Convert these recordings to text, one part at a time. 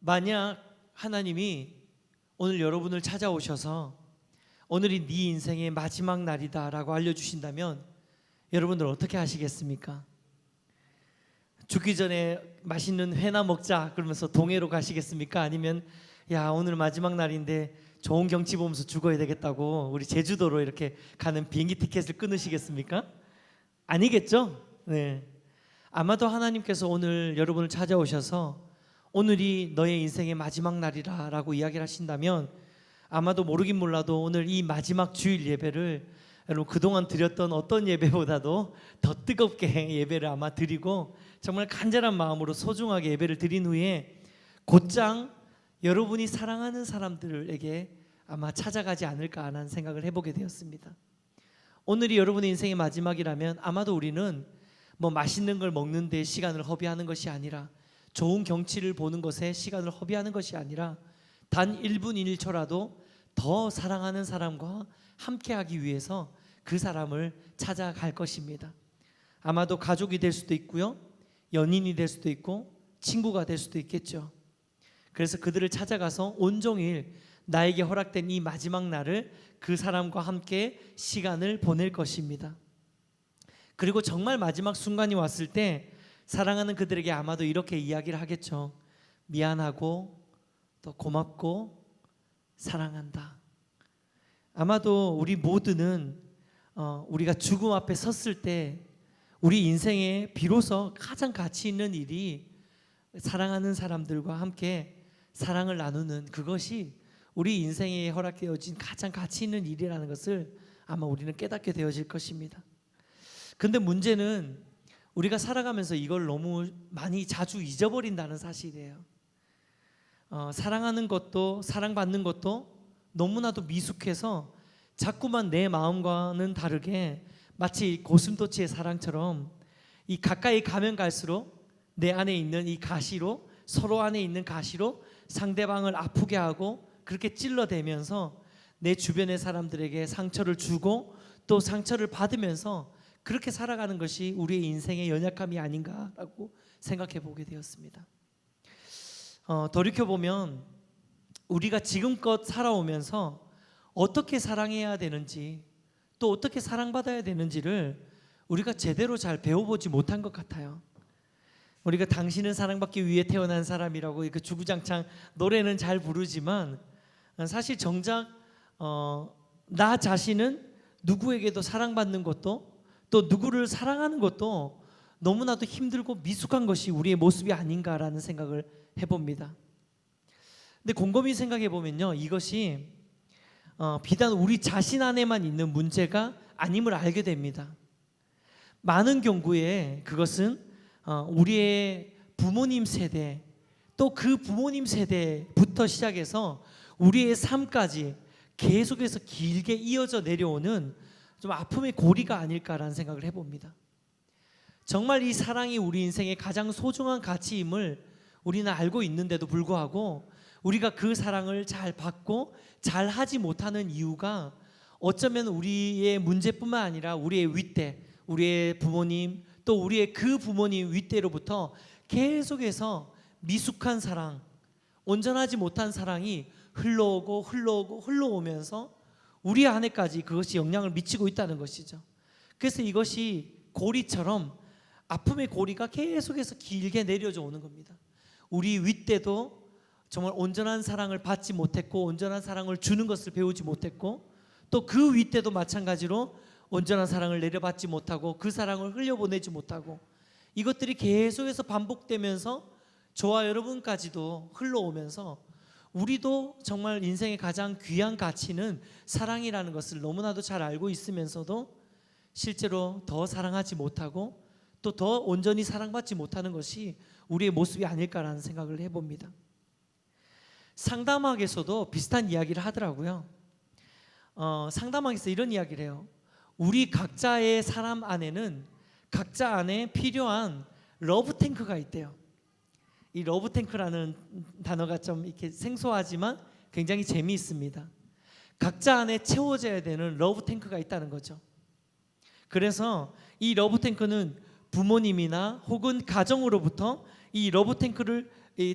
만약 하나님이 오늘 여러분을 찾아오셔서 오늘이 네 인생의 마지막 날이다 라고 알려주신다면 여러분들 어떻게 하시겠습니까? 죽기 전에 맛있는 회나 먹자 그러면서 동해로 가시겠습니까? 아니면 야 오늘 마지막 날인데 좋은 경치 보면서 죽어야 되겠다고 우리 제주도로 이렇게 가는 비행기 티켓을 끊으시겠습니까? 아니겠죠? 네. 아마도 하나님께서 오늘 여러분을 찾아오셔서 오늘이 너의 인생의 마지막 날이라 라고 이야기를 하신다면 아마도 모르긴 몰라도 오늘 이 마지막 주일 예배를 여러분 그동안 드렸던 어떤 예배보다도 더 뜨겁게 예배를 아마 드리고 정말 간절한 마음으로 소중하게 예배를 드린 후에 곧장 여러분이 사랑하는 사람들에게 아마 찾아가지 않을까 하는 생각을 해보게 되었습니다. 오늘이 여러분의 인생의 마지막이라면 아마도 우리는 뭐 맛있는 걸 먹는 데 시간을 허비하는 것이 아니라 좋은 경치를 보는 것에 시간을 허비하는 것이 아니라 단 1분 1초라도 더 사랑하는 사람과 함께하기 위해서 그 사람을 찾아갈 것입니다. 아마도 가족이 될 수도 있고요, 연인이 될 수도 있고 친구가 될 수도 있겠죠. 그래서 그들을 찾아가서 온종일 나에게 허락된 이 마지막 날을 그 사람과 함께 시간을 보낼 것입니다. 그리고 정말 마지막 순간이 왔을 때 사랑하는 그들에게 아마도 이렇게 이야기를 하겠죠. 미안하고 또 고맙고 사랑한다. 아마도 우리 모두는 우리가 죽음 앞에 섰을 때 우리 인생에 비로소 가장 가치 있는 일이 사랑하는 사람들과 함께 사랑을 나누는 그것이 우리 인생에 허락되어진 가장 가치 있는 일이라는 것을 아마 우리는 깨닫게 되어질 것입니다. 근데 문제는 우리가 살아가면서 이걸 너무 많이 자주 잊어버린다는 사실이에요. 사랑하는 것도 사랑받는 것도 너무나도 미숙해서 자꾸만 내 마음과는 다르게 마치 고슴도치의 사랑처럼 이 가까이 가면 갈수록 내 안에 있는 이 가시로 서로 안에 있는 가시로 상대방을 아프게 하고 그렇게 찔러대면서 내 주변의 사람들에게 상처를 주고 또 상처를 받으면서 그렇게 살아가는 것이 우리의 인생의 연약함이 아닌가라고 생각해 보게 되었습니다. 돌이켜보면 우리가 지금껏 살아오면서 어떻게 사랑해야 되는지 또 어떻게 사랑받아야 되는지를 우리가 제대로 잘 배워보지 못한 것 같아요. 우리가 당신은 사랑받기 위해 태어난 사람이라고 그 주구장창 노래는 잘 부르지만 사실 정작 나 자신은 누구에게도 사랑받는 것도 또 누구를 사랑하는 것도 너무나도 힘들고 미숙한 것이 우리의 모습이 아닌가라는 생각을 해봅니다. 근데 곰곰이 생각해 보면요, 이것이 비단 우리 자신 안에만 있는 문제가 아님을 알게 됩니다. 많은 경우에 그것은 우리의 부모님 세대 또 그 부모님 세대부터 시작해서 우리의 삶까지 계속해서 길게 이어져 내려오는 좀 아픔의 고리가 아닐까라는 생각을 해봅니다. 정말 이 사랑이 우리 인생의 가장 소중한 가치임을 우리는 알고 있는데도 불구하고 우리가 그 사랑을 잘 받고 잘 하지 못하는 이유가 어쩌면 우리의 문제뿐만 아니라 우리의 윗대, 우리의 부모님 또 우리의 그 부모님 윗대로부터 계속해서 미숙한 사랑, 온전하지 못한 사랑이 흘러오면서 우리 안에까지 그것이 영향을 미치고 있다는 것이죠. 그래서 이것이 고리처럼 아픔의 고리가 계속해서 길게 내려져 오는 겁니다. 우리 윗대도 정말 온전한 사랑을 받지 못했고 온전한 사랑을 주는 것을 배우지 못했고 또 그 윗대도 마찬가지로 온전한 사랑을 내려받지 못하고 그 사랑을 흘려보내지 못하고 이것들이 계속해서 반복되면서 저와 여러분까지도 흘러오면서 우리도 정말 인생의 가장 귀한 가치는 사랑이라는 것을 너무나도 잘 알고 있으면서도 실제로 더 사랑하지 못하고 또 더 온전히 사랑받지 못하는 것이 우리의 모습이 아닐까라는 생각을 해봅니다. 상담학에서도 비슷한 이야기를 하더라고요. 상담학에서 이런 이야기를 해요. 우리 각자의 사람 안에는 각자 안에 필요한 러브탱크가 있대요. 이 러브탱크라는 단어가 좀 이렇게 생소하지만 굉장히 재미있습니다. 각자 안에 채워져야 되는 러브탱크가 있다는 거죠. 그래서 이 러브탱크는 부모님이나 혹은 가정으로부터 이 러브 탱크를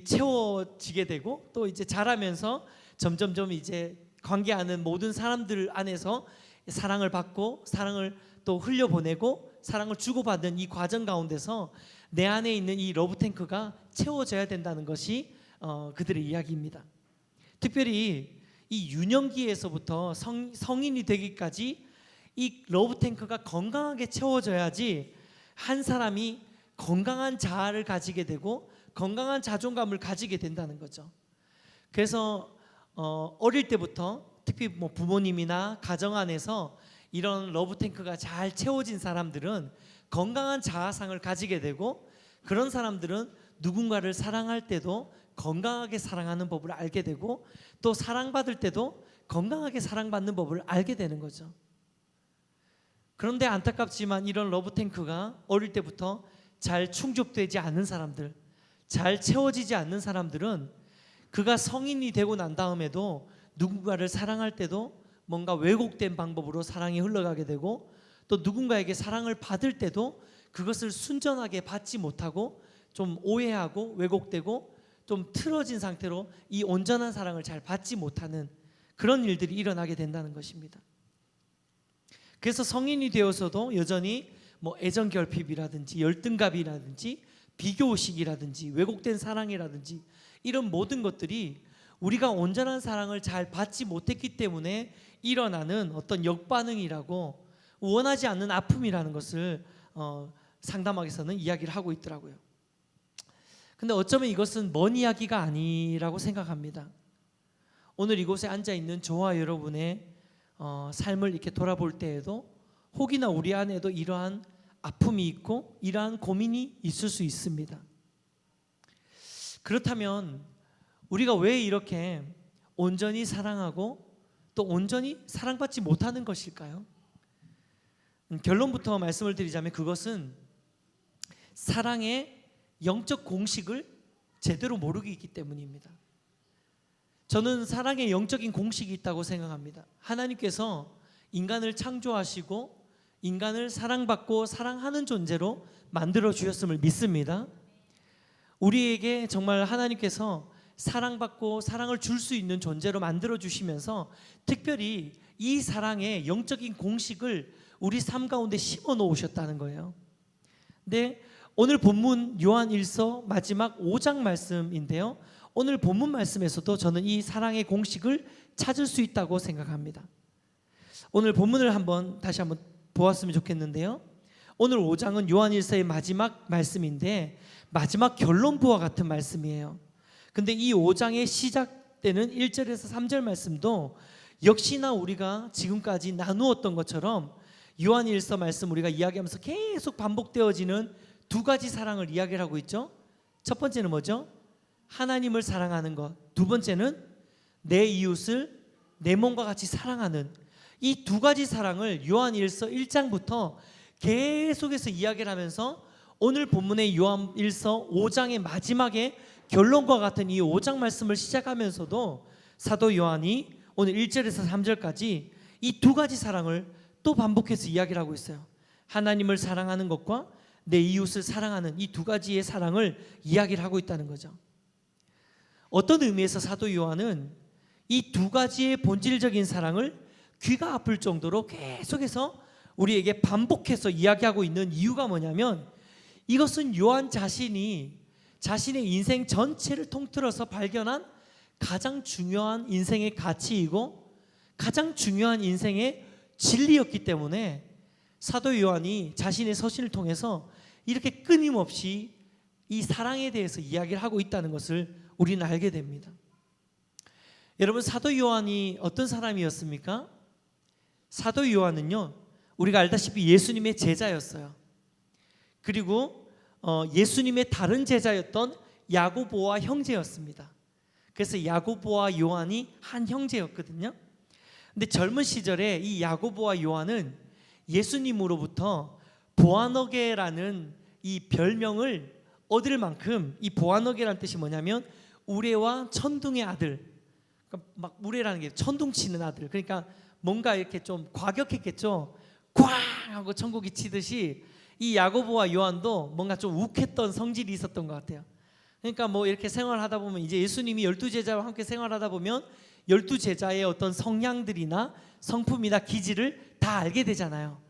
채워지게 되고, 또 이제 자라면서 점점점 이제 관계하는 모든 사람들 안에서 사랑을 받고 사랑을 또 흘려보내고 사랑을 주고받는 이 과정 가운데서 내 안에 있는 이 러브 탱크가 채워져야 된다는 것이 그들의 이야기입니다. 특별히 이 유년기에서부터 성인이 되기까지 이 러브 탱크가 건강하게 채워져야지 한 사람이 건강한 자아를 가지게 되고 건강한 자존감을 가지게 된다는 거죠. 그래서 어릴 때부터 특히 뭐 부모님이나 가정 안에서 이런 러브 탱크가 잘 채워진 사람들은 건강한 자아상을 가지게 되고, 그런 사람들은 누군가를 사랑할 때도 건강하게 사랑하는 법을 알게 되고, 또 사랑받을 때도 건강하게 사랑받는 법을 알게 되는 거죠. 그런데 안타깝지만 이런 러브 탱크가 어릴 때부터 잘 충족되지 않는 사람들, 잘 채워지지 않는 사람들은 그가 성인이 되고 난 다음에도 누군가를 사랑할 때도 뭔가 왜곡된 방법으로 사랑이 흘러가게 되고, 또 누군가에게 사랑을 받을 때도 그것을 순전하게 받지 못하고 좀 오해하고 왜곡되고 좀 틀어진 상태로 이 온전한 사랑을 잘 받지 못하는 그런 일들이 일어나게 된다는 것입니다. 그래서 성인이 되어서도 여전히 뭐 애정 결핍이라든지 열등감이라든지 비교의식이라든지 왜곡된 사랑이라든지 이런 모든 것들이 우리가 온전한 사랑을 잘 받지 못했기 때문에 일어나는 어떤 역반응이라고, 원하지 않는 아픔이라는 것을 상담학에서는 이야기를 하고 있더라고요. 근데 어쩌면 이것은 먼 이야기가 아니라고 생각합니다. 오늘 이곳에 앉아 있는 저와 여러분의 삶을 이렇게 돌아볼 때에도 혹이나 우리 안에도 이러한 아픔이 있고 이러한 고민이 있을 수 있습니다. 그렇다면 우리가 왜 이렇게 온전히 사랑하고 또 온전히 사랑받지 못하는 것일까요? 결론부터 말씀을 드리자면 그것은 사랑의 영적 공식을 제대로 모르기 때문입니다. 저는 사랑의 영적인 공식이 있다고 생각합니다. 하나님께서 인간을 창조하시고 인간을 사랑받고 사랑하는 존재로 만들어 주셨음을 믿습니다. 우리에게 정말 하나님께서 사랑받고 사랑을 줄 수 있는 존재로 만들어 주시면서 특별히 이 사랑의 영적인 공식을 우리 삶 가운데 심어 놓으셨다는 거예요. 근데 오늘 본문 요한 1서 마지막 5장 말씀인데요, 오늘 본문 말씀에서도 저는 이 사랑의 공식을 찾을 수 있다고 생각합니다. 오늘 본문을 다시 한번 보았으면 좋겠는데요, 오늘 5장은 요한 1서의 마지막 말씀인데 마지막 결론부와 같은 말씀이에요. 근데 이 5장의 시작되는 1절에서 3절 말씀도 역시나 우리가 지금까지 나누었던 것처럼 요한 1서 말씀 우리가 이야기하면서 계속 반복되어지는 두 가지 사랑을 이야기를 하고 있죠. 첫 번째는 뭐죠? 하나님을 사랑하는 것. 두 번째는 내 이웃을 내 몸과 같이 사랑하는, 이 두 가지 사랑을 요한 1서 1장부터 계속해서 이야기를 하면서 오늘 본문의 요한 1서 5장의 마지막에 결론과 같은 이 5장 말씀을 시작하면서도 사도 요한이 오늘 1절에서 3절까지 이 두 가지 사랑을 또 반복해서 이야기를 하고 있어요. 하나님을 사랑하는 것과 내 이웃을 사랑하는 이 두 가지의 사랑을 이야기를 하고 있다는 거죠. 어떤 의미에서 사도 요한은 이 두 가지의 본질적인 사랑을 귀가 아플 정도로 계속해서 우리에게 반복해서 이야기하고 있는 이유가 뭐냐면, 이것은 요한 자신이 자신의 인생 전체를 통틀어서 발견한 가장 중요한 인생의 가치이고 가장 중요한 인생의 진리였기 때문에 사도 요한이 자신의 서신을 통해서 이렇게 끊임없이 이 사랑에 대해서 이야기를 하고 있다는 것을 우리는 알게 됩니다. 여러분, 사도 요한이 어떤 사람이었습니까? 사도 요한은요, 우리가 알다시피 예수님의 제자였어요. 그리고 예수님의 다른 제자였던 야고보와 형제였습니다. 그래서 야고보와 요한이 한 형제였거든요. 근데 젊은 시절에 이 야고보와 요한은 예수님으로부터 보아너게라는 이 별명을 얻을 만큼, 이 보아너게라는 뜻이 뭐냐면 우레와 천둥의 아들, 그러니까 막 우레라는 게 천둥 치는 아들, 그러니까 뭔가 이렇게 좀 과격했겠죠. 꽝 하고 천국이 치듯이 이 야고보와 요한도 뭔가 좀 욱했던 성질이 있었던 것 같아요. 그러니까 뭐 이렇게 생활하다 보면 이제 예수님이 12제자와 함께 생활하다 보면 12제자의 어떤 성향들이나 성품이나 기질을 다 알게 되잖아요.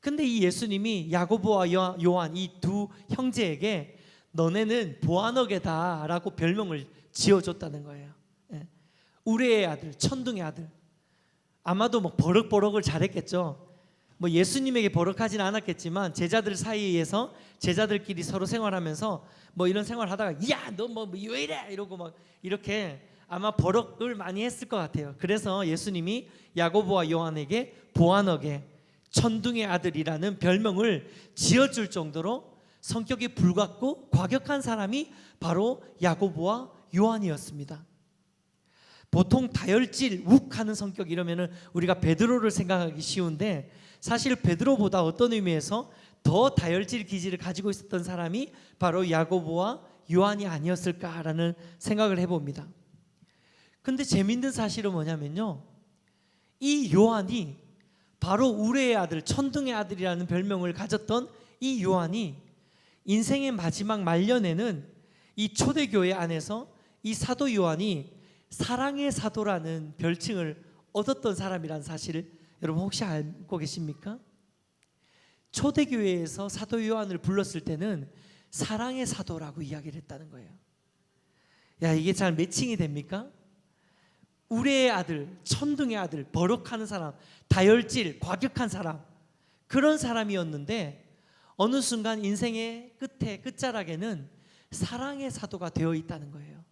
근데 이 예수님이 야고보와 요한 이 두 형제에게 너네는 보아너게다 라고 별명을 지어줬다는 거예요. 우레의 아들, 천둥의 아들. 아마도 뭐 버럭버럭을 잘했겠죠. 뭐 예수님에게 버럭하진 않았겠지만 제자들 사이에서 제자들끼리 서로 생활하면서 뭐 이런 생활하다가 야 너 뭐 왜 이래 이러고 막 이렇게 아마 버럭을 많이 했을 것 같아요. 그래서 예수님이 야고보와 요한에게 보아너게 천둥의 아들이라는 별명을 지어줄 정도로 성격이 불같고 과격한 사람이 바로 야고보와 요한이었습니다. 보통 다혈질, 욱하는 성격 이러면은 우리가 베드로를 생각하기 쉬운데 사실 베드로보다 어떤 의미에서 더 다혈질 기질을 가지고 있었던 사람이 바로 야고보와 요한이 아니었을까라는 생각을 해봅니다. 근데 재밌는 사실은 뭐냐면요, 이 요한이 바로 우레의 아들, 천둥의 아들이라는 별명을 가졌던 이 요한이 인생의 마지막 말년에는 이 초대교회 안에서 이 사도 요한이 사랑의 사도라는 별칭을 얻었던 사람이라는 사실을 여러분 혹시 알고 계십니까? 초대교회에서 사도 요한을 불렀을 때는 사랑의 사도라고 이야기를 했다는 거예요. 야, 이게 잘 매칭이 됩니까? 우레의 아들, 천둥의 아들, 버럭하는 사람, 다혈질, 과격한 사람, 그런 사람이었는데 어느 순간 인생의 끝에 끝자락에는 사랑의 사도가 되어 있다는 거예요.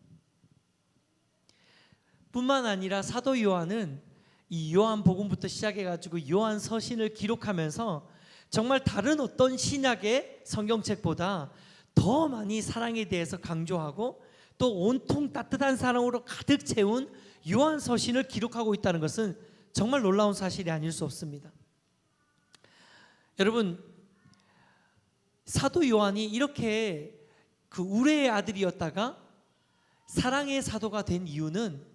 뿐만 아니라 사도 요한은 이 요한복음부터 시작해가지고 요한 서신을 기록하면서 정말 다른 어떤 신약의 성경책보다 더 많이 사랑에 대해서 강조하고 또 온통 따뜻한 사랑으로 가득 채운 요한 서신을 기록하고 있다는 것은 정말 놀라운 사실이 아닐 수 없습니다. 여러분, 사도 요한이 이렇게 그 우레의 아들이었다가 사랑의 사도가 된 이유는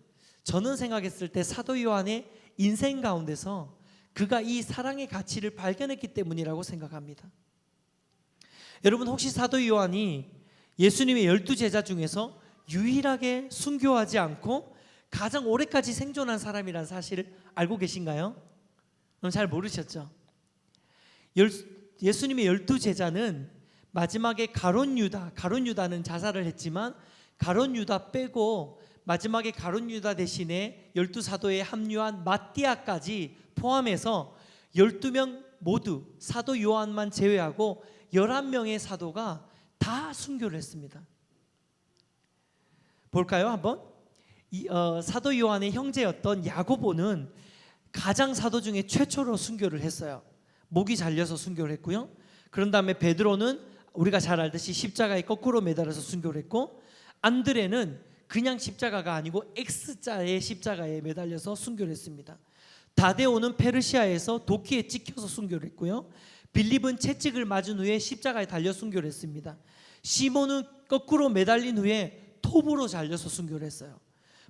저는 생각했을 때 사도 요한의 인생 가운데서 그가 이 사랑의 가치를 발견했기 때문이라고 생각합니다. 여러분, 혹시 사도 요한이 예수님의 12제자 중에서 유일하게 순교하지 않고 가장 오래까지 생존한 사람이라는 사실을 알고 계신가요? 그럼 잘 모르셨죠? 예수님의 12제자는 마지막에 가룟 유다는 자살을 했지만 가룟 유다 빼고 마지막에 가룟 유다 대신에 12사도에 합류한 마띠아까지 포함해서 12명 모두 사도 요한만 제외하고 11명의 사도가 다 순교를 했습니다. 볼까요? 한번. 사도 요한의 형제였던 야고보는 가장 사도 중에 최초로 순교를 했어요. 목이 잘려서 순교를 했고요. 그런 다음에 베드로는 우리가 잘 알듯이 십자가에 거꾸로 매달아서 순교를 했고, 안드레는 그냥 십자가가 아니고 X자의 십자가에 매달려서 순교를 했습니다. 다데오는 페르시아에서 도끼에 찍혀서 순교를 했고요. 빌립은 채찍을 맞은 후에 십자가에 달려 순교를 했습니다. 시몬은 거꾸로 매달린 후에 톱으로 잘려서 순교를 했어요.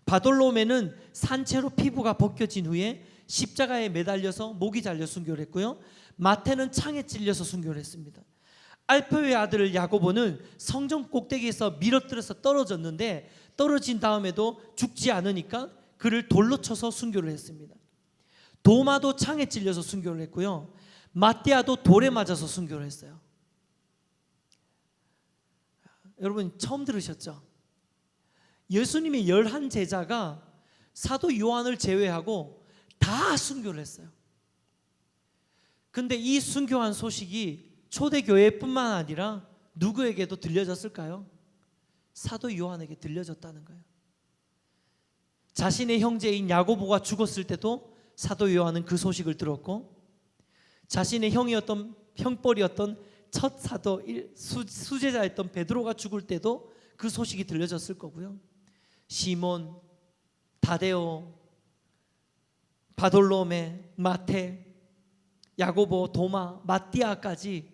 바돌로메는 산채로 피부가 벗겨진 후에 십자가에 매달려서 목이 잘려 순교를 했고요. 마태는 창에 찔려서 순교를 했습니다. 알페오의 아들 야고보는 성전 꼭대기에서 밀어뜨려서 떨어졌는데 떨어진 다음에도 죽지 않으니까 그를 돌로 쳐서 순교를 했습니다. 도마도 창에 찔려서 순교를 했고요. 마띠아도 돌에 맞아서 순교를 했어요. 여러분 처음 들으셨죠? 예수님의 11제자가 사도 요한을 제외하고 다 순교를 했어요. 근데 이 순교한 소식이 초대교회뿐만 아니라 누구에게도 들려졌을까요? 사도 요한에게 들려졌다는 거예요. 자신의 형제인 야고보가 죽었을 때도 사도 요한은 그 소식을 들었고, 자신의 형벌이었던 첫 사도 수제자였던 베드로가 죽을 때도 그 소식이 들려졌을 거고요. 시몬, 다데오, 바돌로메, 마태, 야고보, 도마, 마띠아까지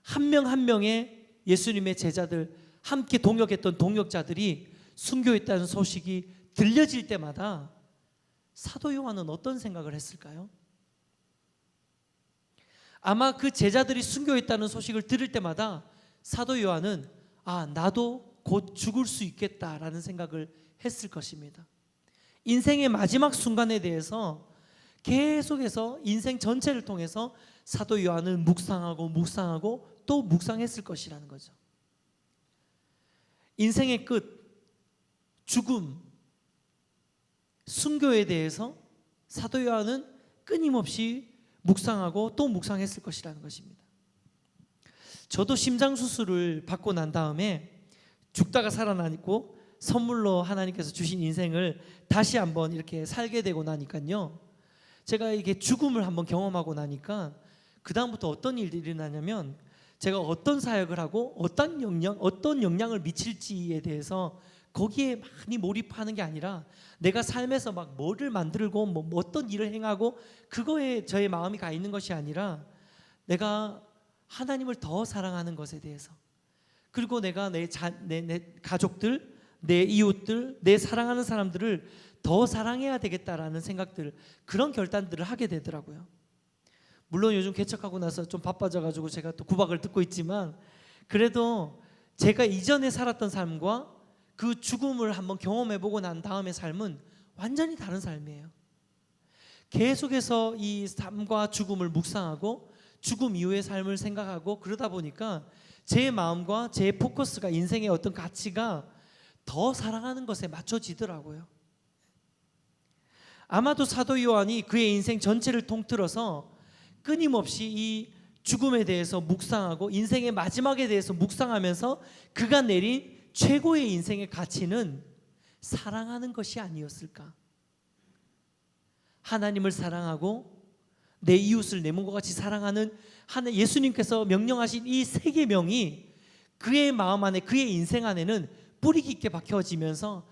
한 명 한 명의 예수님의 제자들, 함께 동역했던 동역자들이 순교했다는 소식이 들려질 때마다 사도 요한은 어떤 생각을 했을까요? 아마 그 제자들이 순교했다는 소식을 들을 때마다 사도 요한은 나도 곧 죽을 수 있겠다라는 생각을 했을 것입니다. 인생의 마지막 순간에 대해서 계속해서 인생 전체를 통해서 사도 요한은 묵상하고 또 묵상했을 것이라는 거죠. 인생의 끝, 죽음, 순교에 대해서 사도 요한은 끊임없이 묵상하고 또 묵상했을 것이라는 것입니다. 저도 심장 수술을 받고 난 다음에 죽다가 살아나고 선물로 하나님께서 주신 인생을 다시 한번 이렇게 살게 되고 나니까요, 제가 이게 죽음을 한번 경험하고 나니까 그 다음부터 어떤 일이 일어나냐면, 제가 어떤 사역을 하고 어떤 영향을 미칠지에 대해서 거기에 많이 몰입하는 게 아니라, 내가 삶에서 막 뭐를 만들고 뭐 어떤 일을 행하고 그거에 저의 마음이 가 있는 것이 아니라, 내가 하나님을 더 사랑하는 것에 대해서, 그리고 내가 내 가족들, 내 이웃들, 내 사랑하는 사람들을 더 사랑해야 되겠다라는 생각들, 그런 결단들을 하게 되더라고요. 물론 요즘 개척하고 나서 좀 바빠져가지고 제가 또 구박을 듣고 있지만, 그래도 제가 이전에 살았던 삶과 그 죽음을 한번 경험해보고 난 다음의 삶은 완전히 다른 삶이에요. 계속해서 이 삶과 죽음을 묵상하고 죽음 이후의 삶을 생각하고 그러다 보니까 제 마음과 제 포커스가, 인생의 어떤 가치가 더 사랑하는 것에 맞춰지더라고요. 아마도 사도 요한이 그의 인생 전체를 통틀어서 끊임없이 이 죽음에 대해서 묵상하고 인생의 마지막에 대해서 묵상하면서 그가 내린 최고의 인생의 가치는 사랑하는 것이 아니었을까? 하나님을 사랑하고 내 이웃을 내 몸과 같이 사랑하는 예수님께서 명령하신 이 세 계명이 그의 마음 안에, 그의 인생 안에는 뿌리 깊게 박혀지면서,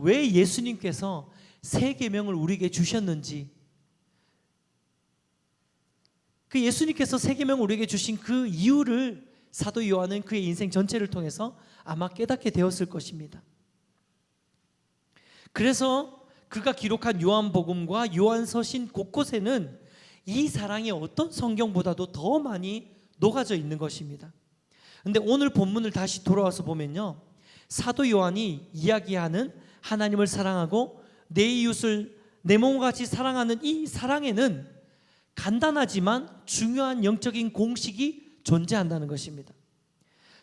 왜 예수님께서 세 계명을 우리에게 주셨는지, 그 예수님께서 세 계명을 우리에게 주신 그 이유를 사도 요한은 그의 인생 전체를 통해서 아마 깨닫게 되었을 것입니다. 그래서 그가 기록한 요한복음과 요한서신 곳곳에는 이 사랑이 어떤 성경보다도 더 많이 녹아져 있는 것입니다. 그런데 오늘 본문을 다시 돌아와서 보면요, 사도 요한이 이야기하는 하나님을 사랑하고 내 이웃을 내 몸과 같이 사랑하는 이 사랑에는 간단하지만 중요한 영적인 공식이 존재한다는 것입니다.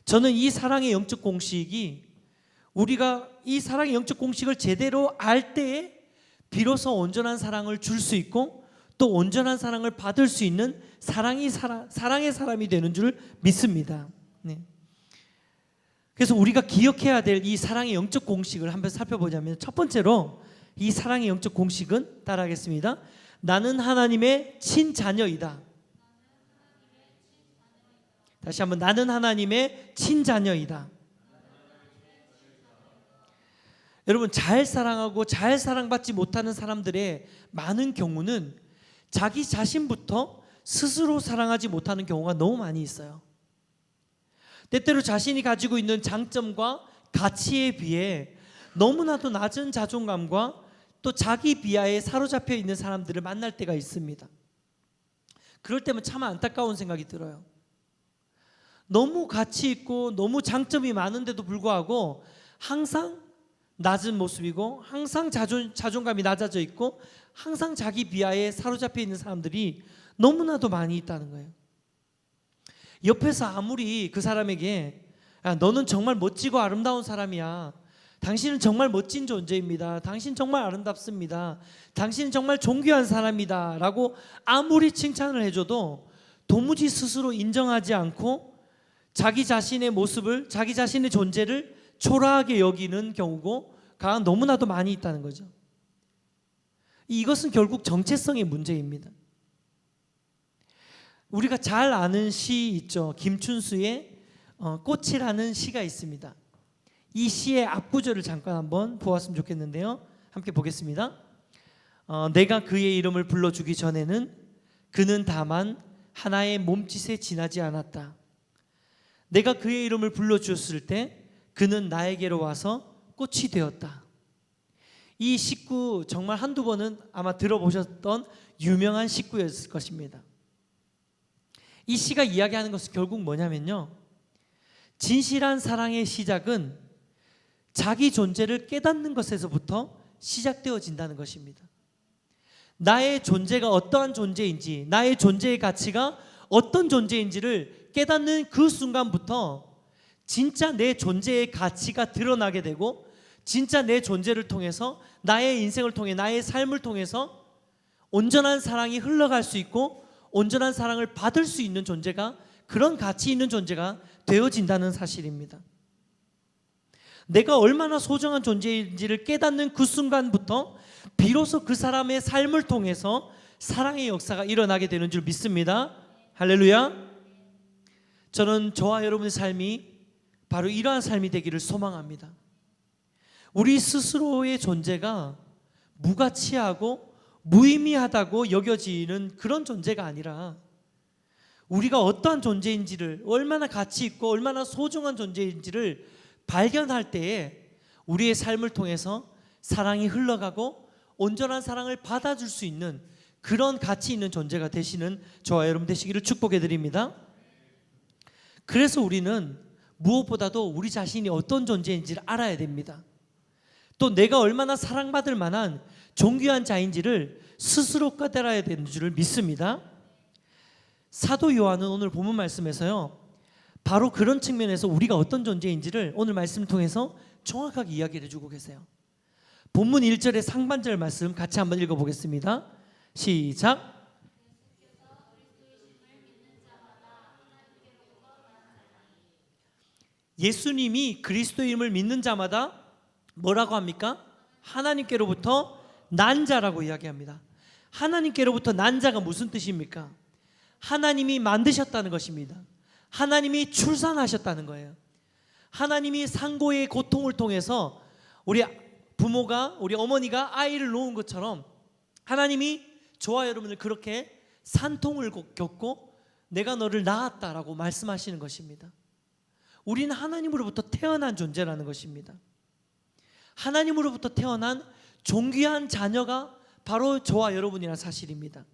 저는 이 사랑의 영적 공식이, 우리가 이 사랑의 영적 공식을 제대로 알 때에 비로소 온전한 사랑을 줄 수 있고 또 온전한 사랑을 받을 수 있는 사랑의 사람이 되는 줄 믿습니다. 네. 그래서 우리가 기억해야 될 이 사랑의 영적 공식을 한번 살펴보자면, 첫 번째로 이 사랑의 영적 공식은 따라하겠습니다. 나는 하나님의 친자녀이다. 다시 한번, 나는 하나님의 친자녀이다. 여러분, 잘 사랑하고 잘 사랑받지 못하는 사람들의 많은 경우는 자기 자신부터 스스로 사랑하지 못하는 경우가 너무 많이 있어요. 때때로 자신이 가지고 있는 장점과 가치에 비해 너무나도 낮은 자존감과 또 자기 비하에 사로잡혀 있는 사람들을 만날 때가 있습니다. 그럴 때면 참 안타까운 생각이 들어요. 너무 가치 있고 너무 장점이 많은데도 불구하고 항상 낮은 모습이고 항상 자존감이 낮아져 있고 항상 자기 비하에 사로잡혀 있는 사람들이 너무나도 많이 있다는 거예요. 옆에서 아무리 그 사람에게 너는 정말 멋지고 아름다운 사람이야, 당신은 정말 멋진 존재입니다, 당신 정말 아름답습니다, 당신은 정말 존귀한 사람이다 라고 아무리 칭찬을 해줘도 도무지 스스로 인정하지 않고 자기 자신의 모습을, 자기 자신의 존재를 초라하게 여기는 경우가 너무나도 많이 있다는 거죠. 이것은 결국 정체성의 문제입니다. 우리가 잘 아는 시 있죠. 김춘수의 꽃이라는 시가 있습니다. 이 시의 앞구절을 잠깐 한번 보았으면 좋겠는데요, 함께 보겠습니다. 내가 그의 이름을 불러주기 전에는 그는 다만 하나의 몸짓에 지나지 않았다. 내가 그의 이름을 불러주었을 때 그는 나에게로 와서 꽃이 되었다. 이 식구 정말 한두 번은 아마 들어보셨던 유명한 식구였을 것입니다. 이 시가 이야기하는 것은 결국 뭐냐면요, 진실한 사랑의 시작은 자기 존재를 깨닫는 것에서부터 시작되어진다는 것입니다. 나의 존재가 어떠한 존재인지, 나의 존재의 가치가 어떤 존재인지를 깨닫는 그 순간부터 진짜 내 존재의 가치가 드러나게 되고, 진짜 내 존재를 통해서, 나의 인생을 통해, 나의 삶을 통해서 온전한 사랑이 흘러갈 수 있고 온전한 사랑을 받을 수 있는 존재가, 그런 가치 있는 존재가 되어진다는 사실입니다. 내가 얼마나 소중한 존재인지를 깨닫는 그 순간부터 비로소 그 사람의 삶을 통해서 사랑의 역사가 일어나게 되는 줄 믿습니다. 할렐루야. 저는 저와 여러분의 삶이 바로 이러한 삶이 되기를 소망합니다. 우리 스스로의 존재가 무가치하고 무의미하다고 여겨지는 그런 존재가 아니라, 우리가 어떠한 존재인지를, 얼마나 가치 있고 얼마나 소중한 존재인지를 발견할 때에 우리의 삶을 통해서 사랑이 흘러가고 온전한 사랑을 받아줄 수 있는 그런 가치 있는 존재가 되시는 저와 여러분 되시기를 축복해 드립니다. 그래서 우리는 무엇보다도 우리 자신이 어떤 존재인지를 알아야 됩니다. 또 내가 얼마나 사랑받을 만한 존귀한 자인지를 스스로 깨달아야 되는 줄을 믿습니다. 사도 요한은 오늘 본문 말씀에서요, 바로 그런 측면에서 우리가 어떤 존재인지를 오늘 말씀을 통해서 정확하게 이야기를 해주고 계세요. 본문 1절의 상반절 말씀 같이 한번 읽어보겠습니다. 시작. 예수님이 그리스도임을 믿는 자마다 뭐라고 합니까? 하나님께로부터 난 자라고 이야기합니다. 하나님께로부터 난 자가 무슨 뜻입니까? 하나님이 만드셨다는 것입니다. 하나님이 출산하셨다는 거예요. 하나님이 상고의 고통을 통해서 우리 부모가, 우리 어머니가 아이를 놓은 것처럼 하나님이 저와 여러분을 그렇게 산통을 겪고 내가 너를 낳았다라고 말씀하시는 것입니다. 우리는 하나님으로부터 태어난 존재라는 것입니다. 하나님으로부터 태어난 존귀한 자녀가 바로 저와 여러분이라는 사실입니다.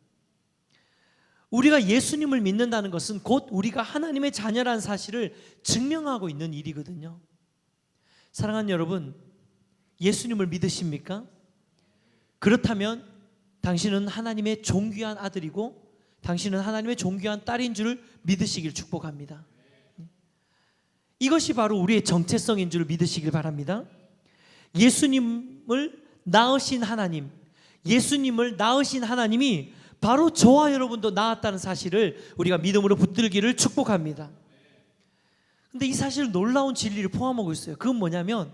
우리가 예수님을 믿는다는 것은 곧 우리가 하나님의 자녀라는 사실을 증명하고 있는 일이거든요. 사랑하는 여러분, 예수님을 믿으십니까? 그렇다면 당신은 하나님의 존귀한 아들이고 당신은 하나님의 존귀한 딸인 줄 믿으시길 축복합니다. 이것이 바로 우리의 정체성인 줄 믿으시길 바랍니다. 예수님을 낳으신 하나님, 예수님을 낳으신 하나님이 바로 저와 여러분도 낳았다는 사실을 우리가 믿음으로 붙들기를 축복합니다. 근데 이 사실 놀라운 진리를 포함하고 있어요. 그건 뭐냐면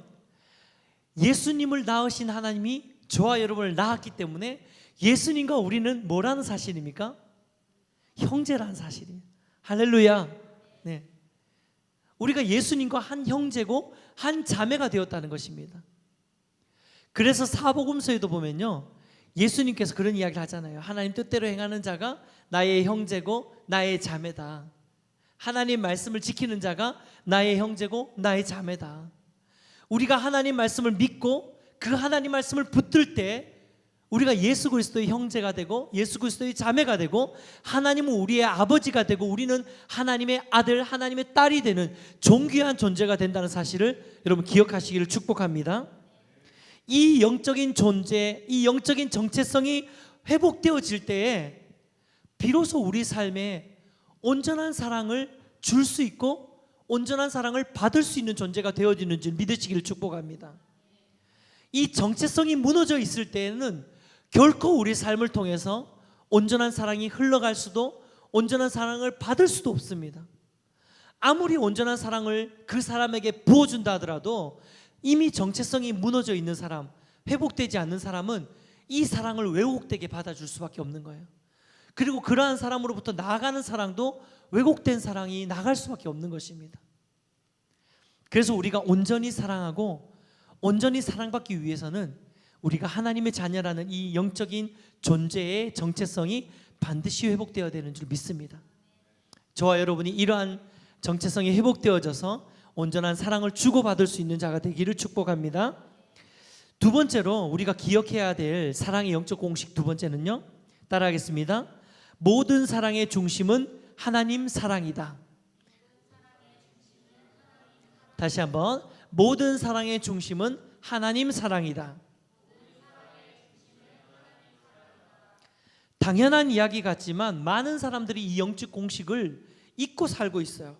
예수님을 낳으신 하나님이 저와 여러분을 낳았기 때문에 예수님과 우리는 뭐라는 사실입니까? 형제라는 사실이에요. 할렐루야. 네. 우리가 예수님과 한 형제고 한 자매가 되었다는 것입니다. 그래서 사복음서에도 보면요, 예수님께서 그런 이야기를 하잖아요. 하나님 뜻대로 행하는 자가 나의 형제고 나의 자매다. 하나님 말씀을 지키는 자가 나의 형제고 나의 자매다. 우리가 하나님 말씀을 믿고 그 하나님 말씀을 붙들 때 우리가 예수 그리스도의 형제가 되고 예수 그리스도의 자매가 되고 하나님은 우리의 아버지가 되고 우리는 하나님의 아들, 하나님의 딸이 되는 존귀한 존재가 된다는 사실을 여러분 기억하시기를 축복합니다. 이 영적인 존재, 이 영적인 정체성이 회복되어질 때에 비로소 우리 삶에 온전한 사랑을 줄 수 있고 온전한 사랑을 받을 수 있는 존재가 되어지는 줄 믿으시기를 축복합니다. 이 정체성이 무너져 있을 때에는 결코 우리 삶을 통해서 온전한 사랑이 흘러갈 수도 온전한 사랑을 받을 수도 없습니다. 아무리 온전한 사랑을 그 사람에게 부어준다 하더라도 이미 정체성이 무너져 있는 사람, 회복되지 않는 사람은 이 사랑을 왜곡되게 받아줄 수밖에 없는 거예요. 그리고 그러한 사람으로부터 나아가는 사랑도 왜곡된 사랑이 나갈 수밖에 없는 것입니다. 그래서 우리가 온전히 사랑하고 온전히 사랑받기 위해서는 우리가 하나님의 자녀라는 이 영적인 존재의 정체성이 반드시 회복되어야 되는 줄 믿습니다. 저와 여러분이 이러한 정체성이 회복되어져서 온전한 사랑을 주고받을 수 있는 자가 되기를 축복합니다. 두 번째로 우리가 기억해야 될 사랑의 영적 공식 두 번째는요, 따라하겠습니다. 모든 사랑의 중심은 하나님 사랑이다. 다시 한번, 모든 사랑의 중심은 하나님 사랑이다. 당연한 이야기 같지만 많은 사람들이 이 영적 공식을 잊고 살고 있어요.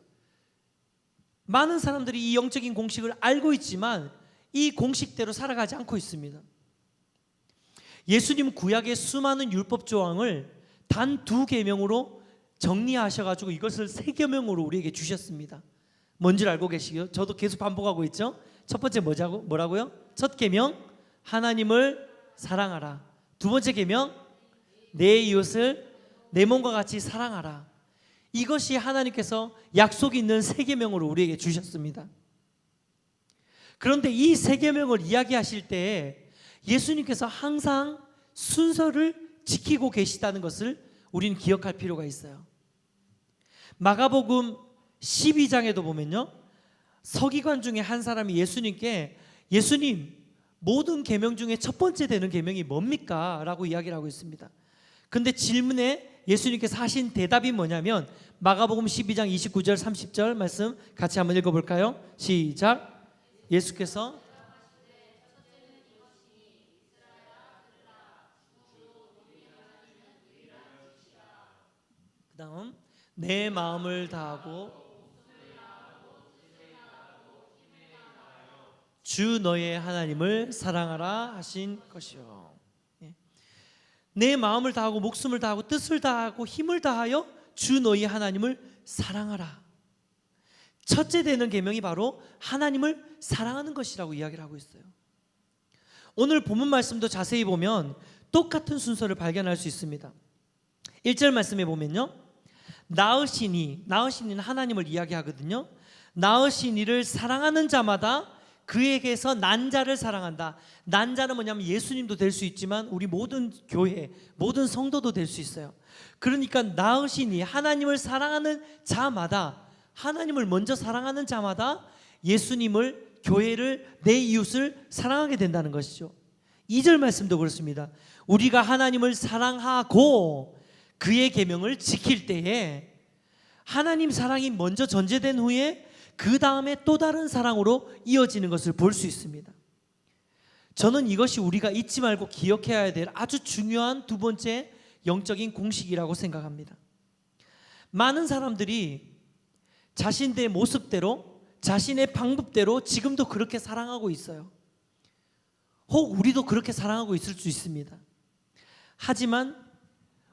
많은 사람들이 이 영적인 공식을 알고 있지만 이 공식대로 살아가지 않고 있습니다. 예수님 구약의 수많은 율법 조항을 단 2계명으로 정리하셔가지고 이것을 3계명으로 우리에게 주셨습니다. 뭔지 알고 계시죠? 저도 계속 반복하고 있죠. 첫 번째 뭐라고요? 첫 계명, 하나님을 사랑하라. 두 번째 계명, 내 이웃을 내 몸과 같이 사랑하라. 이것이 하나님께서 약속이 있는 3계명으로 우리에게 주셨습니다. 그런데 이 3계명을 이야기하실 때 예수님께서 항상 순서를 지키고 계시다는 것을 우리는 기억할 필요가 있어요. 마가복음 12장에도 보면요, 서기관 중에 한 사람이 예수님께 예수님, 모든 계명 중에 첫 번째 되는 계명이 뭡니까? 라고 이야기를 하고 있습니다. 근데 질문에 예수님께서 하신 대답이 뭐냐면 마가복음 12장 29절 30절 말씀 같이 한번 읽어볼까요? 시작. 예수께서 그 다음, 내 마음을 다하고 주 너의 하나님을 사랑하라 하신 것이요. 내 마음을 다하고 목숨을 다하고 뜻을 다하고 힘을 다하여 주 너희 하나님을 사랑하라. 첫째 되는 계명이 바로 하나님을 사랑하는 것이라고 이야기를 하고 있어요. 오늘 본문 말씀도 자세히 보면 똑같은 순서를 발견할 수 있습니다. 1절 말씀에 보면요, 나으시니는 하나님을 이야기하거든요. 나으시니를 사랑하는 자마다 그에게서 난 자를 사랑한다. 난 자는 뭐냐면 예수님도 될 수 있지만 우리 모든 교회, 모든 성도도 될 수 있어요. 그러니까 나으시니 하나님을 사랑하는 자마다, 하나님을 먼저 사랑하는 자마다 예수님을, 교회를, 내 이웃을 사랑하게 된다는 것이죠. 2절 말씀도 그렇습니다. 우리가 하나님을 사랑하고 그의 계명을 지킬 때에 하나님 사랑이 먼저 전제된 후에 그 다음에 또 다른 사랑으로 이어지는 것을 볼 수 있습니다. 저는 이것이 우리가 잊지 말고 기억해야 될 아주 중요한 두 번째 영적인 공식이라고 생각합니다. 많은 사람들이 자신의 모습대로, 자신의 방법대로 지금도 그렇게 사랑하고 있어요. 혹 우리도 그렇게 사랑하고 있을 수 있습니다. 하지만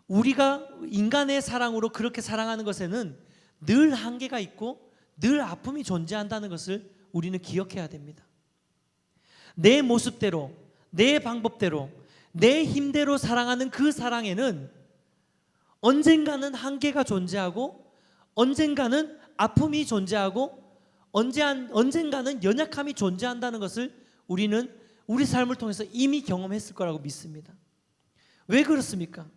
우리가 인간의 사랑으로 그렇게 사랑하는 것에는 늘 한계가 있고 늘 아픔이 존재한다는 것을 우리는 기억해야 됩니다. 내 모습대로, 내 방법대로, 내 힘대로 사랑하는 그 사랑에는 언젠가는 한계가 존재하고 언젠가는 아픔이 존재하고 언젠가는 연약함이 존재한다는 것을 우리는 우리 삶을 통해서 이미 경험했을 거라고 믿습니다. 왜 그렇습니까?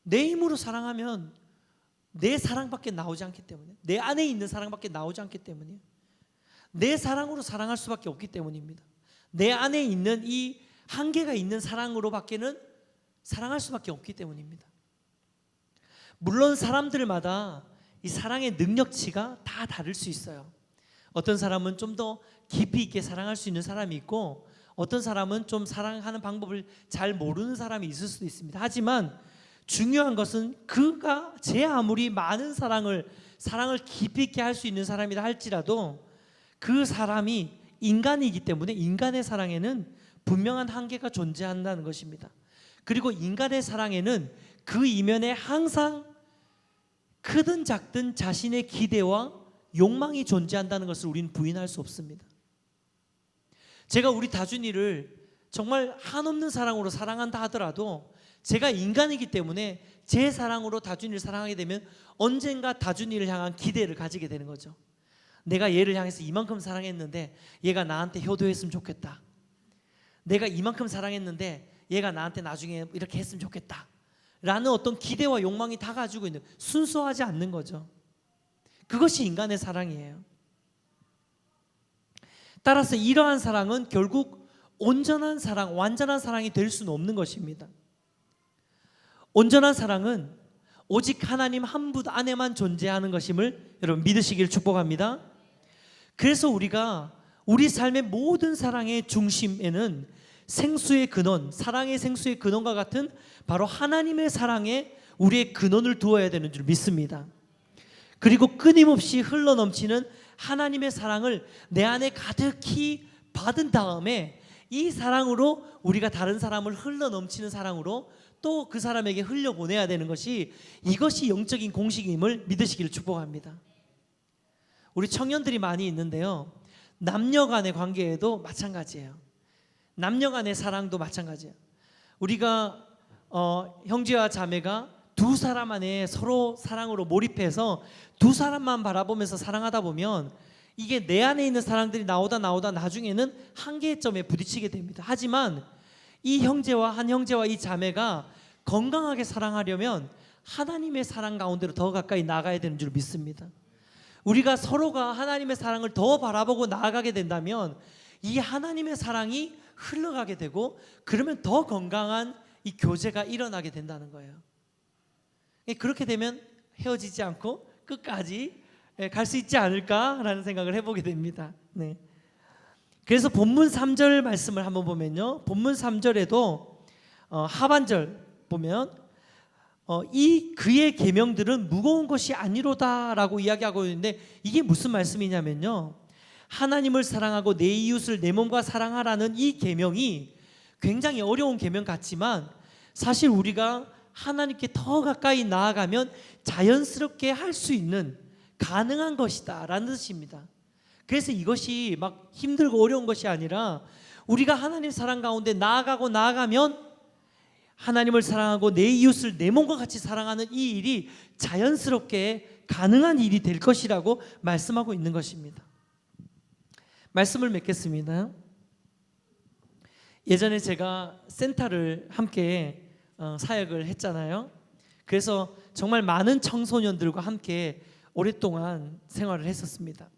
내 힘으로 사랑하면 내 사랑밖에 나오지 않기 때문에, 내 안에 있는 사랑밖에 나오지 않기 때문이에요. 내 사랑으로 사랑할 수밖에 없기 때문입니다. 내 안에 있는 이 한계가 있는 사랑으로 밖에는 사랑할 수밖에 없기 때문입니다. 물론 사람들마다 이 사랑의 능력치가 다 다를 수 있어요. 어떤 사람은 좀 더 깊이 있게 사랑할 수 있는 사람이 있고 어떤 사람은 좀 사랑하는 방법을 잘 모르는 사람이 있을 수도 있습니다. 하지만 중요한 것은 그가 제 아무리 많은 사랑을 깊이 있게 할 수 있는 사람이라 할지라도 그 사람이 인간이기 때문에 인간의 사랑에는 분명한 한계가 존재한다는 것입니다. 그리고 인간의 사랑에는 그 이면에 항상 크든 작든 자신의 기대와 욕망이 존재한다는 것을 우리는 부인할 수 없습니다. 제가 우리 다준이를 정말 한없는 사랑으로 사랑한다 하더라도 제가 인간이기 때문에 제 사랑으로 다준이를 사랑하게 되면 언젠가 다준이를 향한 기대를 가지게 되는 거죠. 내가 얘를 향해서 이만큼 사랑했는데 얘가 나한테 효도했으면 좋겠다. 내가 이만큼 사랑했는데 얘가 나한테 나중에 이렇게 했으면 좋겠다 라는 어떤 기대와 욕망이 다 가지고 있는, 순수하지 않는 거죠. 그것이 인간의 사랑이에요. 따라서 이러한 사랑은 결국 온전한 사랑, 완전한 사랑이 될 수는 없는 것입니다. 온전한 사랑은 오직 하나님 한 분 안에만 존재하는 것임을 여러분 믿으시길 축복합니다. 그래서 우리가 우리 삶의 모든 사랑의 중심에는 생수의 근원, 사랑의 생수의 근원과 같은 바로 하나님의 사랑에 우리의 근원을 두어야 되는 줄 믿습니다. 그리고 끊임없이 흘러넘치는 하나님의 사랑을 내 안에 가득히 받은 다음에 이 사랑으로 우리가 다른 사람을 흘러넘치는 사랑으로 또 그 사람에게 흘려보내야 되는 것이, 이것이 영적인 공식임을 믿으시기를 축복합니다. 우리 청년들이 많이 있는데요, 남녀 간의 관계에도 마찬가지예요. 남녀 간의 사랑도 마찬가지예요. 우리가 형제와 자매가 두 사람 안에 서로 사랑으로 몰입해서 두 사람만 바라보면서 사랑하다 보면 이게 내 안에 있는 사랑들이 나오다 나중에는 한계점에 부딪히게 됩니다. 하지만 이 형제와 한 형제와 이 자매가 건강하게 사랑하려면 하나님의 사랑 가운데로 더 가까이 나가야 되는 줄 믿습니다. 우리가 서로가 하나님의 사랑을 더 바라보고 나아가게 된다면 이 하나님의 사랑이 흘러가게 되고, 그러면 더 건강한 이 교제가 일어나게 된다는 거예요. 그렇게 되면 헤어지지 않고 끝까지 갈 수 있지 않을까라는 생각을 해보게 됩니다. 네. 그래서 본문 3절 말씀을 한번 보면요, 본문 3절에도 하반절 보면 이 그의 계명들은 무거운 것이 아니로다라고 이야기하고 있는데, 이게 무슨 말씀이냐면요, 하나님을 사랑하고 내 이웃을 내 몸과 사랑하라는 이 계명이 굉장히 어려운 계명 같지만 사실 우리가 하나님께 더 가까이 나아가면 자연스럽게 할 수 있는 가능한 것이다 라는 뜻입니다. 그래서 이것이 막 힘들고 어려운 것이 아니라 우리가 하나님 사랑 가운데 나아가면 하나님을 사랑하고 내 이웃을 내 몸과 같이 사랑하는 이 일이 자연스럽게 가능한 일이 될 것이라고 말씀하고 있는 것입니다. 말씀을 맺겠습니다. 예전에 제가 센터를 함께 사역을 했잖아요. 그래서 정말 많은 청소년들과 함께 오랫동안 생활을 했었습니다.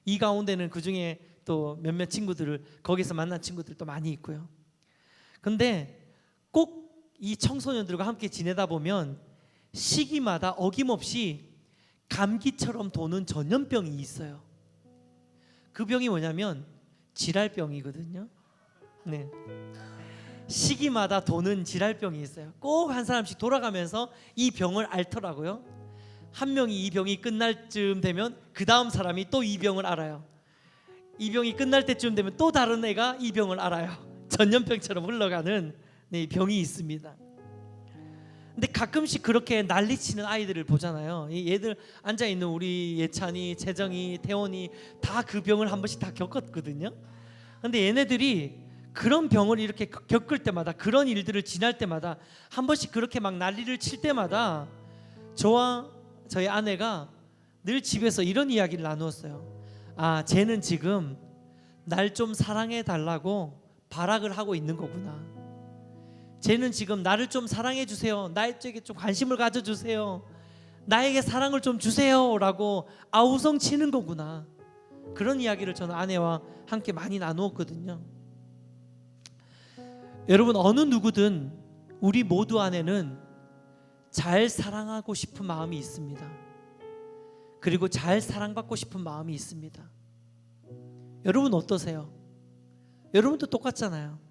이 가운데는 그 중에 또 몇몇 친구들을 거기서 만난 친구들도 많이 있고요. 근데 꼭 이 청소년들과 함께 지내다 보면 시기마다 어김없이 감기처럼 도는 전염병이 있어요. 그 병이 뭐냐면 질알병이거든요. 네. 시기마다 도는 질알병이 있어요. 꼭 한 사람씩 돌아가면서 이 병을 앓더라고요. 한 명이 이 병이 끝날 쯤 되면 그 다음 사람이 또 이 병을 앓아요. 이 병이 끝날 때쯤 되면 또 다른 애가 이 병을 앓아요. 전염병처럼 흘러가는 병이 있습니다. 근데 가끔씩 그렇게 난리치는 아이들을 보잖아요. 얘들 앉아있는 우리 예찬이, 재정이, 태원이 다 그 병을 한 번씩 다 겪었거든요. 근데 얘네들이 그런 병을 이렇게 겪을 때마다, 그런 일들을 지날 때마다, 한 번씩 그렇게 막 난리를 칠 때마다 저와 저희 아내가 늘 집에서 이런 이야기를 나누었어요. 아, 쟤는 지금 날 좀 사랑해 달라고 발악을 하고 있는 거구나. 쟤는 지금 나를 좀 사랑해 주세요, 나에게 좀 관심을 가져주세요, 나에게 사랑을 좀 주세요 라고 아우성 치는 거구나. 그런 이야기를 저는 아내와 함께 많이 나누었거든요. 여러분, 어느 누구든 우리 모두 안에는 잘 사랑하고 싶은 마음이 있습니다. 그리고 잘 사랑받고 싶은 마음이 있습니다. 여러분 어떠세요? 여러분도 똑같잖아요.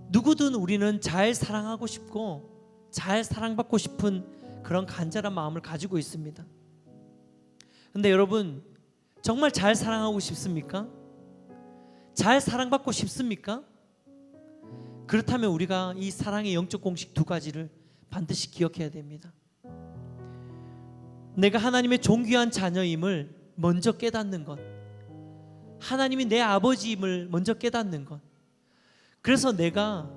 누구든 우리는 잘 사랑하고 싶고 잘 사랑받고 싶은 그런 간절한 마음을 가지고 있습니다. 근데 여러분, 정말 잘 사랑하고 싶습니까? 잘 사랑받고 싶습니까? 그렇다면 우리가 이 사랑의 영적 공식 두 가지를 반드시 기억해야 됩니다. 내가 하나님의 존귀한 자녀임을 먼저 깨닫는 것, 하나님이 내 아버지임을 먼저 깨닫는 것, 그래서 내가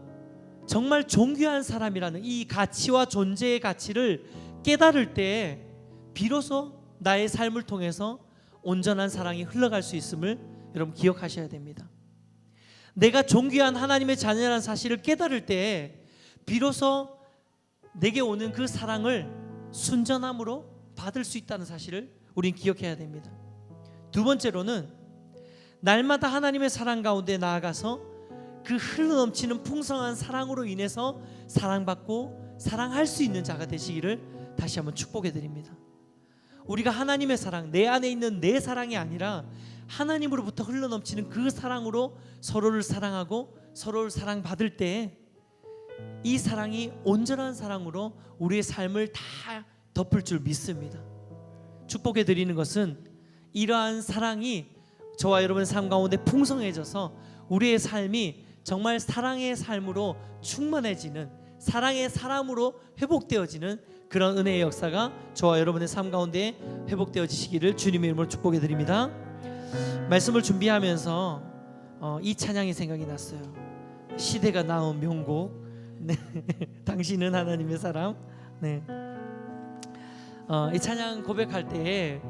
정말 존귀한 사람이라는 이 가치와 존재의 가치를 깨달을 때 비로소 나의 삶을 통해서 온전한 사랑이 흘러갈 수 있음을 여러분 기억하셔야 됩니다. 내가 존귀한 하나님의 자녀라는 사실을 깨달을 때 비로소 내게 오는 그 사랑을 순전함으로 받을 수 있다는 사실을 우린 기억해야 됩니다. 두 번째로는 날마다 하나님의 사랑 가운데 나아가서 그 흘러넘치는 풍성한 사랑으로 인해서 사랑받고 사랑할 수 있는 자가 되시기를 다시 한번 축복해 드립니다. 우리가 하나님의 사랑, 내 안에 있는 내 사랑이 아니라 하나님으로부터 흘러넘치는 그 사랑으로 서로를 사랑하고 서로를 사랑받을 때 이 사랑이 온전한 사랑으로 우리의 삶을 다 덮을 줄 믿습니다. 축복해 드리는 것은 이러한 사랑이 저와 여러분의 삶 가운데 풍성해져서 우리의 삶이 정말 사랑의 삶으로 충만해지는, 사랑의 사람으로 회복되어지는 그런 은혜의 역사가 저와 여러분의 삶 가운데 회복되어지시기를 주님의 이름으로 축복해 드립니다. 말씀을 준비하면서 이 찬양이 생각이 났어요. 시대가 나온 명곡, 네. 당신은 하나님의 사람. 네. 이 찬양 고백할 때에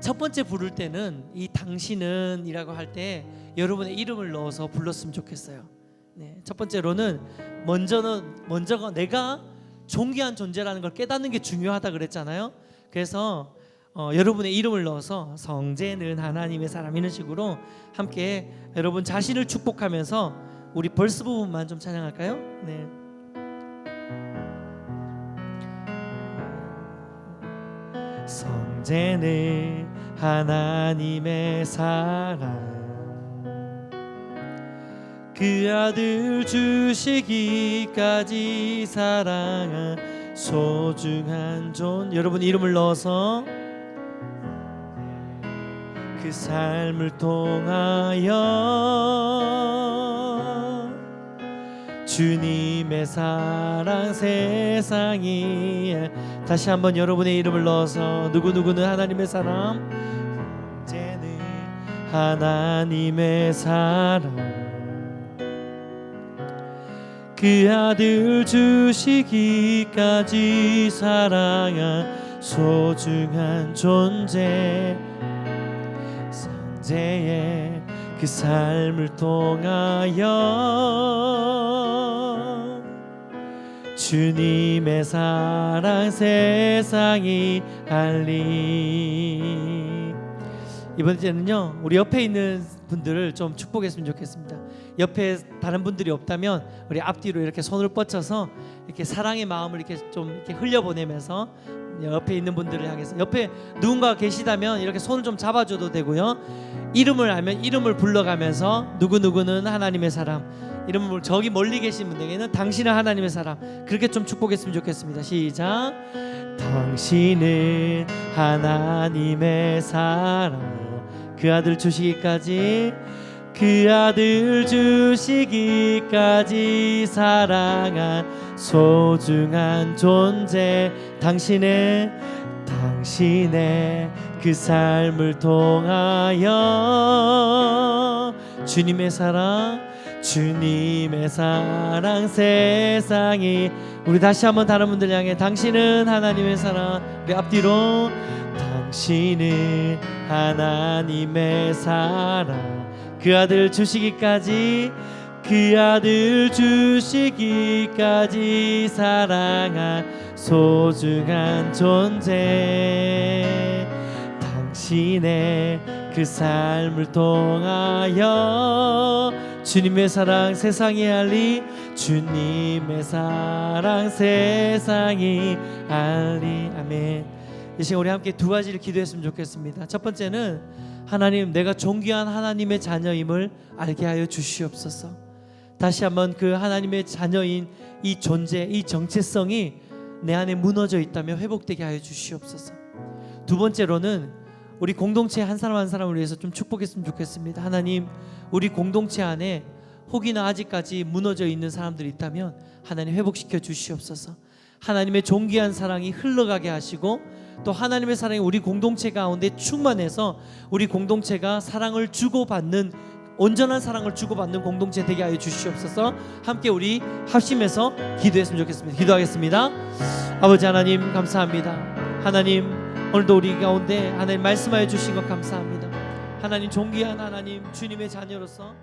첫 번째 부를 때는 이 당신은 이라고 할 때 여러분의 이름을 넣어서 불렀으면 좋겠어요. 네. 첫 번째로는 먼저가 내가 존귀한 존재라는 걸 깨닫는 게 중요하다 그랬잖아요. 그래서 여러분의 이름을 넣어서 성재는 하나님의 사람, 이런 식으로 함께 여러분 자신을 축복하면서 우리 벌스 부분만 좀 찬양할까요? 네. 성재는 하나님의 사랑, 그 아들 주시기까지 사랑한 소중한 존, 여러분 이름을 넣어서 그 삶을 통하여 주님의 사랑 세상이, 다시 한번 여러분의 이름을 넣어서 누구누구는 하나님의 사람, 성재는 하나님의 사랑, 그 아들 주시기까지 사랑한 소중한 존재, 성재의 그 삶을 통하여 주님의 사랑 세상이 알리. 이번에는요, 우리 옆에 있는 분들을 좀 축복했으면 좋겠습니다. 옆에 다른 분들이 없다면 우리 앞뒤로 이렇게 손을 뻗쳐서 이렇게 사랑의 마음을 이렇게 좀 이렇게 흘려보내면서 옆에 있는 분들을 향해서, 옆에 누군가 계시다면 이렇게 손을 좀 잡아줘도 되고요. 이름을 알면 이름을 불러가면서 누구누구는 하나님의 사람, 이름을 저기 멀리 계신 분에게는 당신은 하나님의 사람, 그렇게 좀 축복했으면 좋겠습니다. 시작. 당신은 하나님의 사랑, 그 아들 주시기까지, 그 아들 주시기까지 사랑한 소중한 존재, 당신의 그 삶을 통하여 주님의 사랑 세상이. 우리 다시 한번 다른 분들 향해 당신은 하나님의 사랑, 우리 앞뒤로 당신은 하나님의 사랑, 그 아들 주시기까지, 그 아들 주시기까지 사랑한 소중한 존재, 당신의 그 삶을 통하여 주님의 사랑 세상이 알리, 주님의 사랑 세상이 알리. 아멘. 이 시간 우리 함께 두 가지를 기도했으면 좋겠습니다. 첫 번째는 하나님, 내가 존귀한 하나님의 자녀임을 알게 하여 주시옵소서. 다시 한번 그 하나님의 자녀인 이 존재, 이 정체성이 내 안에 무너져 있다면 회복되게 하여 주시옵소서. 두 번째로는 우리 공동체 한 사람 한 사람을 위해서 좀 축복했으면 좋겠습니다. 하나님, 우리 공동체 안에 혹이나 아직까지 무너져 있는 사람들이 있다면 하나님 회복시켜 주시옵소서. 하나님의 존귀한 사랑이 흘러가게 하시고, 또 하나님의 사랑이 우리 공동체 가운데 충만해서 우리 공동체가 사랑을 주고받는, 온전한 사랑을 주고받는 공동체 되게 하여 주시옵소서. 함께 우리 합심해서 기도했으면 좋겠습니다. 기도하겠습니다. 아버지 하나님, 감사합니다. 하나님, 오늘도 우리 가운데 하나님 말씀하여 주신 것 감사합니다. 하나님, 존귀한 하나님, 주님의 자녀로서